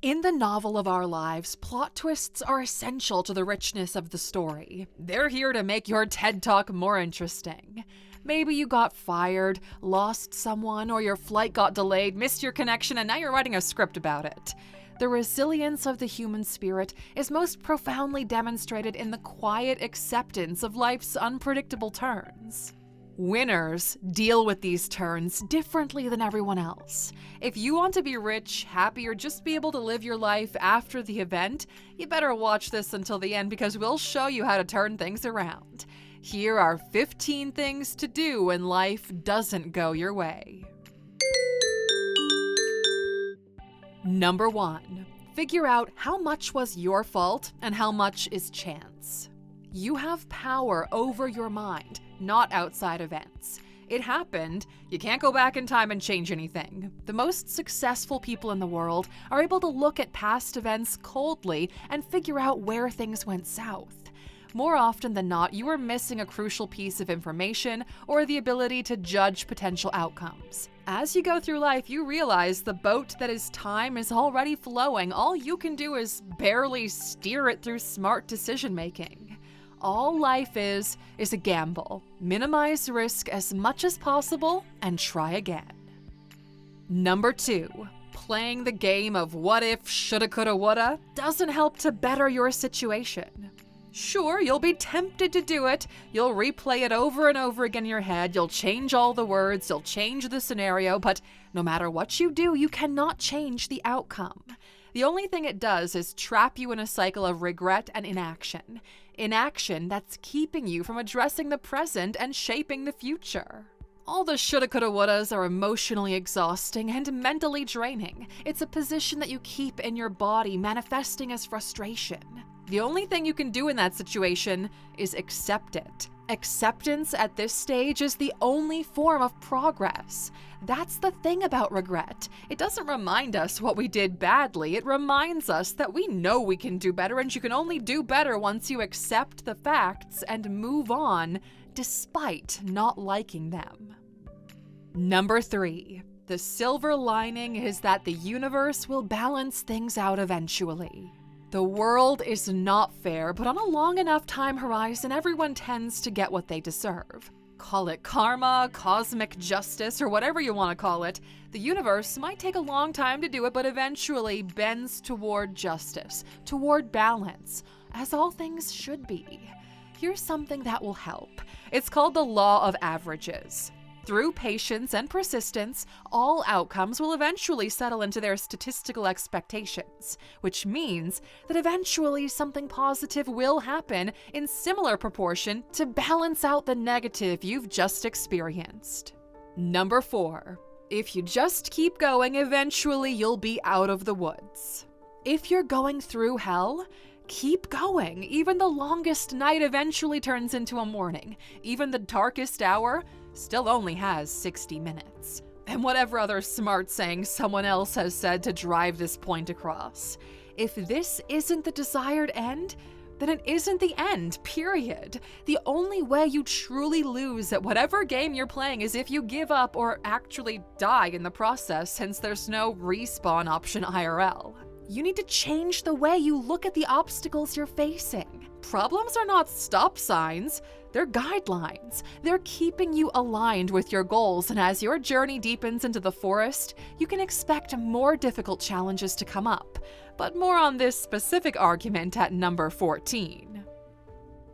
In the novel of our lives, plot twists are essential to the richness of the story. They're here to make your TED Talk more interesting. Maybe you got fired, lost someone, or your flight got delayed, missed your connection, and now you're writing a script about it. The resilience of the human spirit is most profoundly demonstrated in the quiet acceptance of life's unpredictable turns. Winners deal with these turns differently than everyone else. If you want to be rich, happy, or just be able to live your life after the event, you better watch this until the end because we'll show you how to turn things around. Here are 15 things to do when life doesn't go your way. Number 1. Figure out how much was your fault and how much is chance. You have power over your mind, not outside events. It happened. You can't go back in time and change anything. The most successful people in the world are able to look at past events coldly and figure out where things went south. More often than not, you are missing a crucial piece of information or the ability to judge potential outcomes. As you go through life, you realize the boat that is time is already flowing. All you can do is barely steer it through smart decision-making. All life is a gamble. Minimize risk as much as possible and try again. Number 2. Playing the game of what if, shoulda, coulda, woulda doesn't help to better your situation. Sure, you'll be tempted to do it. You'll replay it over and over again in your head. You'll change all the words. You'll change the scenario. But no matter what you do, you cannot change the outcome. The only thing it does is trap you in a cycle of regret and inaction. Inaction that's keeping you from addressing the present and shaping the future. All the shoulda, coulda, wouldas are emotionally exhausting and mentally draining. It's a position that you keep in your body, manifesting as frustration. The only thing you can do in that situation is accept it. Acceptance at this stage is the only form of progress. That's the thing about regret. It doesn't remind us what we did badly. It reminds us that we know we can do better, and you can only do better once you accept the facts and move on despite not liking them. Number 3. The silver lining is that the universe will balance things out eventually. The world is not fair, but on a long enough time horizon, everyone tends to get what they deserve. Call it karma, cosmic justice, or whatever you want to call it. The universe might take a long time to do it, but eventually bends toward justice, toward balance, as all things should be. Here's something that will help. It's called the law of averages. Through patience and persistence, all outcomes will eventually settle into their statistical expectations, which means that eventually something positive will happen in similar proportion to balance out the negative you've just experienced. Number 4. If you just keep going, eventually you'll be out of the woods. If you're going through hell, keep going. Even the longest night eventually turns into a morning. Even the darkest hour still only has 60 minutes. And whatever other smart saying someone else has said to drive this point across. If this isn't the desired end, then it isn't the end, period. The only way you truly lose at whatever game you're playing is if you give up or actually die in the process, since there's no respawn option IRL. You need to change the way you look at the obstacles you're facing. Problems are not stop signs, they're guidelines. They're keeping you aligned with your goals, and as your journey deepens into the forest, you can expect more difficult challenges to come up. But more on this specific argument at number 14.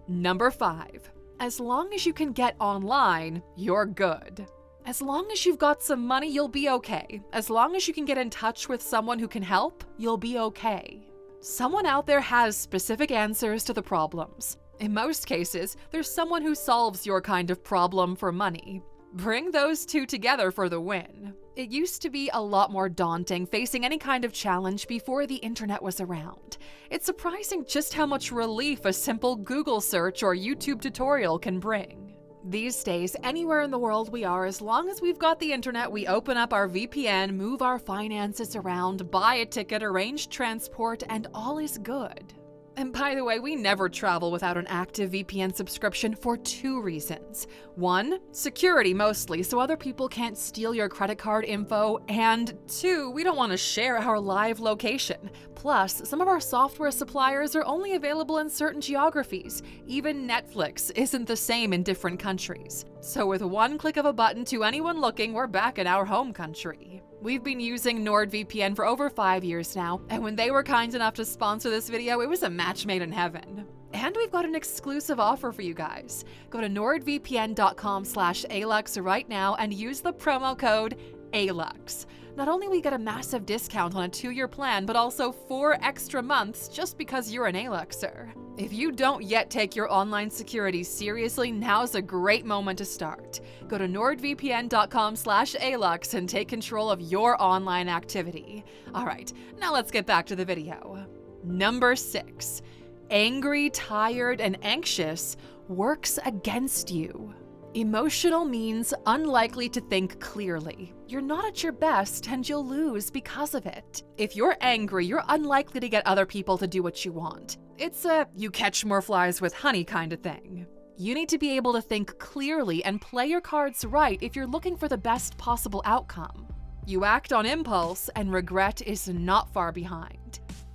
Number 5. As long as you can get online, you're good. As long as you've got some money, you'll be okay. As long as you can get in touch with someone who can help, you'll be okay. Someone out there has specific answers to the problems. In most cases, there's someone who solves your kind of problem for money. Bring those two together for the win. It used to be a lot more daunting facing any kind of challenge before the internet was around. It's surprising just how much relief a simple Google search or YouTube tutorial can bring. These days, anywhere in the world we are, as long as we've got the internet, we open up our VPN, move our finances around, buy a ticket, arrange transport, and all is good. And by the way, we never travel without an active VPN subscription for 2 reasons. 1, security mostly, so other people can't steal your credit card info, and 2, we don't want to share our live location. Plus, some of our software suppliers are only available in certain geographies. Even Netflix isn't the same in different countries. So with one click of a button to anyone looking, we're back in our home country. We've been using NordVPN for over 5 years now, and when they were kind enough to sponsor this video, it was a match made in heaven. And we've got an exclusive offer for you guys. Go to nordvpn.com/Alux right now and use the promo code ALUX. Not only will you get a massive discount on a 2-year plan, but also 4 extra months just because you're an Aluxer. If you don't yet take your online security seriously, now's a great moment to start. Go to nordvpn.com/Alux and take control of your online activity. All right, now let's get back to the video. Number 6, angry, tired, and anxious works against you. Emotional means unlikely to think clearly. You're not at your best and you'll lose because of it. If you're angry, you're unlikely to get other people to do what you want. It's a you catch more flies with honey kind of thing. You need to be able to think clearly and play your cards right if you're looking for the best possible outcome. You act on impulse and regret is not far behind.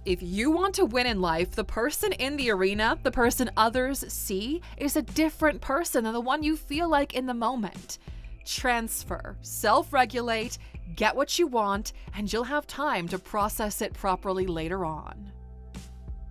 If you want to win in life, the person in the arena, the person others see, is a different person than the one you feel like in the moment. Transfer, self-regulate, get what you want, and you'll have time to process it properly later on.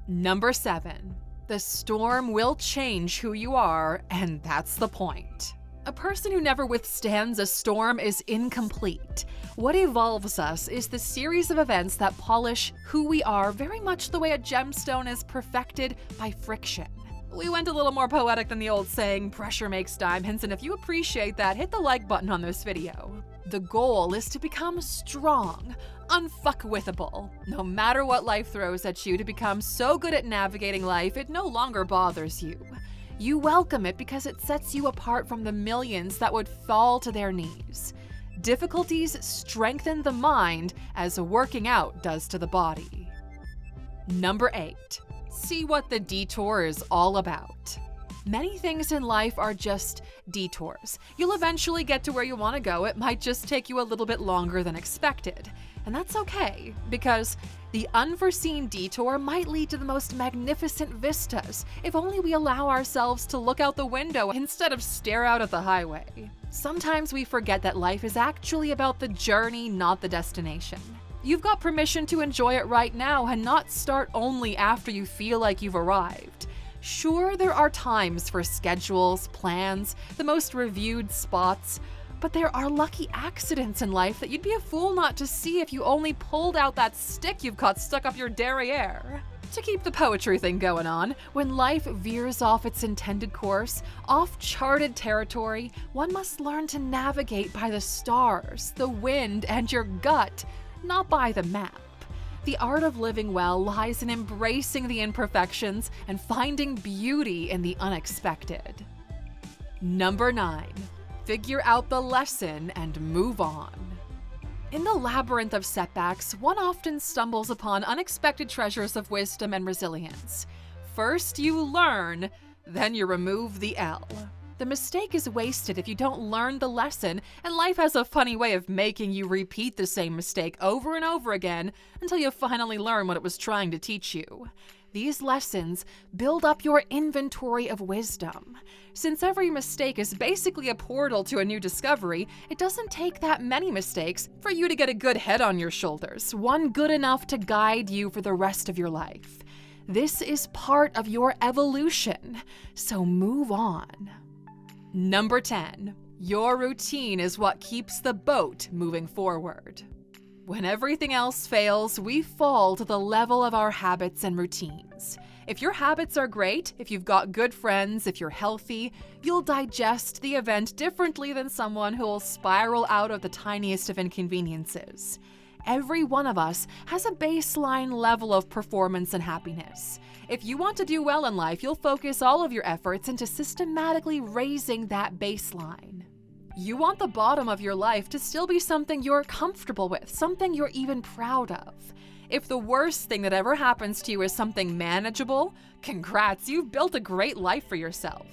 Number 7, the storm will change who you are, and that's the point. A person who never withstands a storm is incomplete. What evolves us is the series of events that polish who we are, very much the way a gemstone is perfected by friction. We went a little more poetic than the old saying, pressure makes diamonds, and if you appreciate that, hit the like button on this video. The goal is to become strong, unfuckwithable. No matter what life throws at you, to become so good at navigating life, it no longer bothers you. You welcome it because it sets you apart from the millions that would fall to their knees. Difficulties strengthen the mind as working out does to the body. Number 8, see what the detour is all about. Many things in life are just detours. You'll eventually get to where you want to go. It might just take you a little bit longer than expected. And that's okay, because the unforeseen detour might lead to the most magnificent vistas if only we allow ourselves to look out the window instead of stare out at the highway. Sometimes we forget that life is actually about the journey, not the destination. You've got permission to enjoy it right now and not start only after you feel like you've arrived. Sure, there are times for schedules, plans, the most reviewed spots, but there are lucky accidents in life that you'd be a fool not to see if you only pulled out that stick you've got stuck up your derriere. To keep the poetry thing going on, when life veers off its intended course, off charted territory, one must learn to navigate by the stars, the wind, and your gut, not by the map. The art of living well lies in embracing the imperfections and finding beauty in the unexpected. Number 9, figure out the lesson and move on. In the labyrinth of setbacks, one often stumbles upon unexpected treasures of wisdom and resilience. First you learn, then you remove the L. The mistake is wasted if you don't learn the lesson, and life has a funny way of making you repeat the same mistake over and over again until you finally learn what it was trying to teach you. These lessons build up your inventory of wisdom. Since every mistake is basically a portal to a new discovery, it doesn't take that many mistakes for you to get a good head on your shoulders, one good enough to guide you for the rest of your life. This is part of your evolution, so move on. Number 10, your routine is what keeps the boat moving forward. When everything else fails, we fall to the level of our habits and routines. If your habits are great, if you've got good friends, if you're healthy, you'll digest the event differently than someone who will spiral out of the tiniest of inconveniences. Every one of us has a baseline level of performance and happiness. If you want to do well in life, you'll focus all of your efforts into systematically raising that baseline. You want the bottom of your life to still be something you're comfortable with, something you're even proud of. If the worst thing that ever happens to you is something manageable, congrats, you've built a great life for yourself.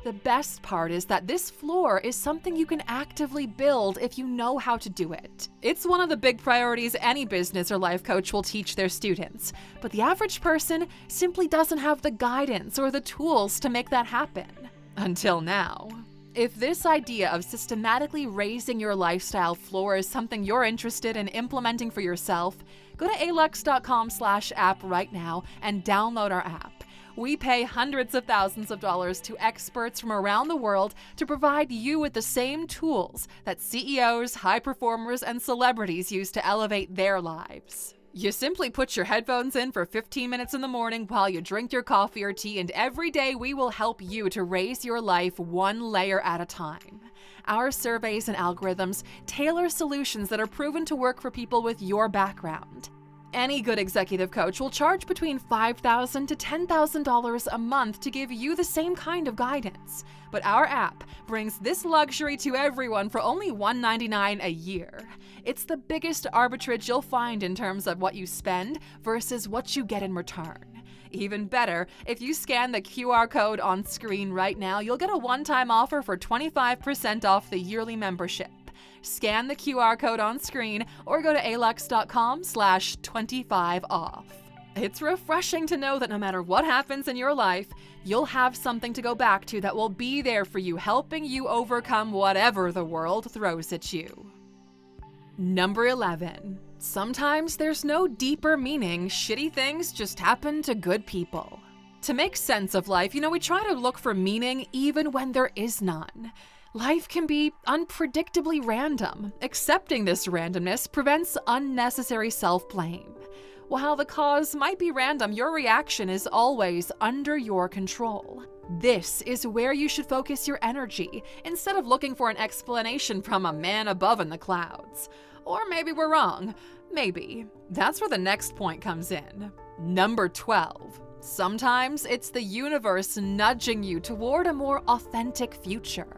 The best part is that this floor is something you can actively build if you know how to do it. It's one of the big priorities any business or life coach will teach their students, but the average person simply doesn't have the guidance or the tools to make that happen. Until now. If this idea of systematically raising your lifestyle floor is something you're interested in implementing for yourself, go to Alux.com/app right now and download our app. We pay hundreds of thousands of dollars to experts from around the world to provide you with the same tools that CEOs, high performers, and celebrities use to elevate their lives. You simply put your headphones in for 15 minutes in the morning while you drink your coffee or tea, and every day we will help you to raise your life one layer at a time. Our surveys and algorithms tailor solutions that are proven to work for people with your background. Any good executive coach will charge between $5,000 to $10,000 a month to give you the same kind of guidance. But our app brings this luxury to everyone for only $199 a year. It's the biggest arbitrage you'll find in terms of what you spend versus what you get in return. Even better, if you scan the QR code on screen right now, you'll get a one-time offer for 25% off the yearly membership. Scan the QR code on screen or go to Alux.com/25off. It's refreshing to know that no matter what happens in your life, you'll have something to go back to that will be there for you, helping you overcome whatever the world throws at you. Number 11. Sometimes there's no deeper meaning. Shitty things just happen to good people. To make sense of life, we try to look for meaning even when there is none. Life can be unpredictably random. Accepting this randomness prevents unnecessary self-blame. While the cause might be random, your reaction is always under your control. This is where you should focus your energy, instead of looking for an explanation from a man above in the clouds. Or maybe we're wrong. Maybe. That's where the next point comes in. Number 12. Sometimes it's the universe nudging you toward a more authentic future.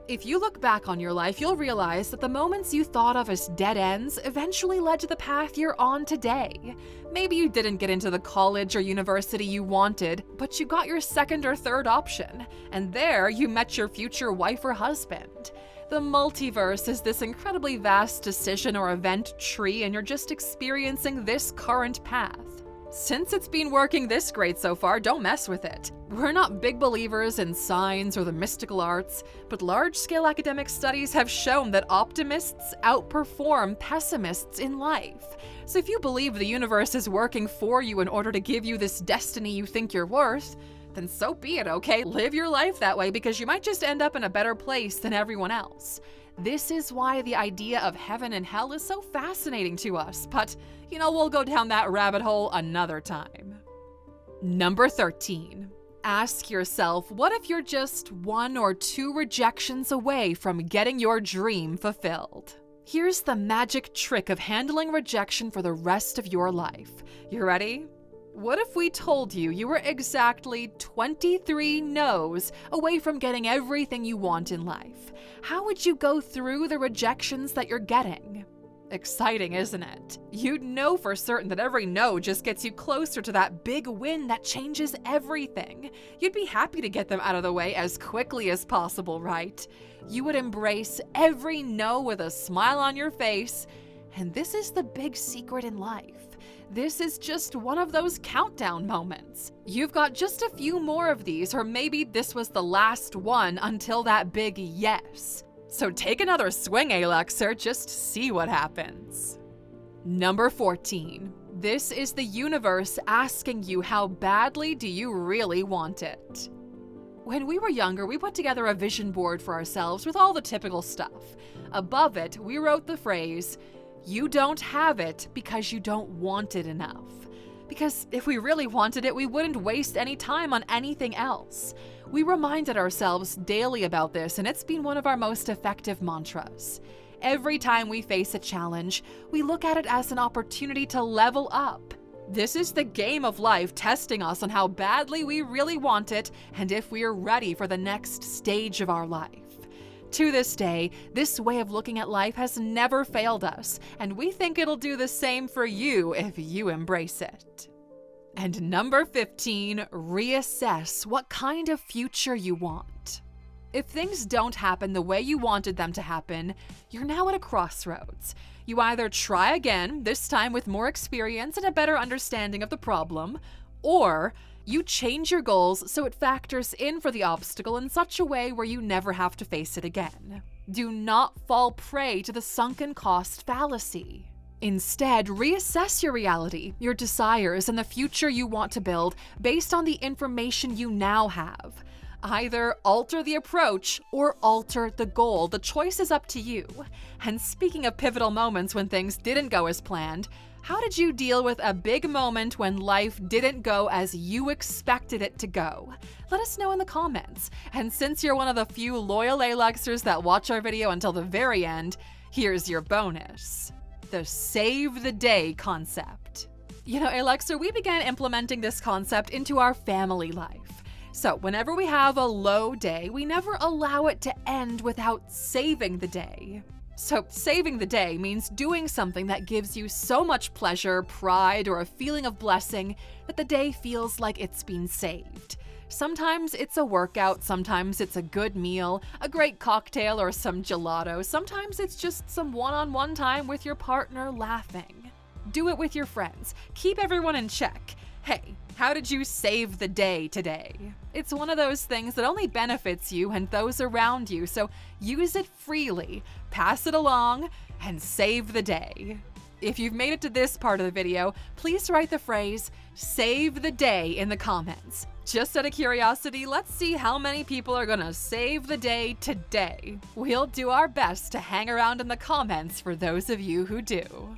If you look back on your life, you'll realize that the moments you thought of as dead ends eventually led to the path you're on today. Maybe you didn't get into the college or university you wanted, but you got your second or third option, and there you met your future wife or husband. The multiverse is this incredibly vast decision or event tree, and you're just experiencing this current path. Since it's been working this great so far, don't mess with it. We're not big believers in signs or the mystical arts, but large-scale academic studies have shown that optimists outperform pessimists in life. So if you believe the universe is working for you in order to give you this destiny you think you're worth, then so be it, okay? Live your life that way, because you might just end up in a better place than everyone else. This is why the idea of heaven and hell is so fascinating to us, but we'll go down that rabbit hole another time. Number 13. Ask yourself, what if you're just 1 or 2 rejections away from getting your dream fulfilled? Here's the magic trick of handling rejection for the rest of your life. You ready? What if we told you you were exactly 23 no's away from getting everything you want in life? How would you go through the rejections that you're getting? Exciting, isn't it? You'd know for certain that every no just gets you closer to that big win that changes everything. You'd be happy to get them out of the way as quickly as possible, right? You would embrace every no with a smile on your face. And this is the big secret in life. This is just one of those countdown moments. You've got just a few more of these, or maybe this was the last one until that big yes. So take another swing, Aluxer, just see what happens. Number 14. This is the universe asking you, how badly do you really want it? When we were younger, we put together a vision board for ourselves with all the typical stuff. Above it, we wrote the phrase, "You don't have it because you don't want it enough." Because if we really wanted it, we wouldn't waste any time on anything else. We reminded ourselves daily about this, and it's been one of our most effective mantras. Every time we face a challenge, we look at it as an opportunity to level up. This is the game of life testing us on how badly we really want it and if we're ready for the next stage of our life. To this day, this way of looking at life has never failed us, and we think it'll do the same for you if you embrace it. And number 15, reassess what kind of future you want. If things don't happen the way you wanted them to happen, you're now at a crossroads. You either try again, this time with more experience and a better understanding of the problem, or you change your goals so it factors in for the obstacle in such a way where you never have to face it again. Do not fall prey to the sunken cost fallacy. Instead, reassess your reality, your desires, and the future you want to build based on the information you now have. Either alter the approach or alter the goal. The choice is up to you. And speaking of pivotal moments when things didn't go as planned, how did you deal with a big moment when life didn't go as you expected it to go? Let us know in the comments. And since you're one of the few loyal Aluxers that watch our video until the very end, here's your bonus: the save the day concept. You know, Aluxer, we began implementing this concept into our family life. So whenever we have a low day, we never allow it to end without saving the day. So saving the day means doing something that gives you so much pleasure, pride, or a feeling of blessing that the day feels like it's been saved. Sometimes it's a workout, sometimes it's a good meal, a great cocktail, or some gelato. Sometimes it's just some one-on-one time with your partner laughing. Do it with your friends. Keep everyone in check. Hey, how did you save the day today? It's one of those things that only benefits you and those around you, so use it freely, pass it along, and save the day. If you've made it to this part of the video, please write the phrase, "save the day" in the comments. Just out of curiosity, let's see how many people are gonna save the day today. We'll do our best to hang around in the comments for those of you who do.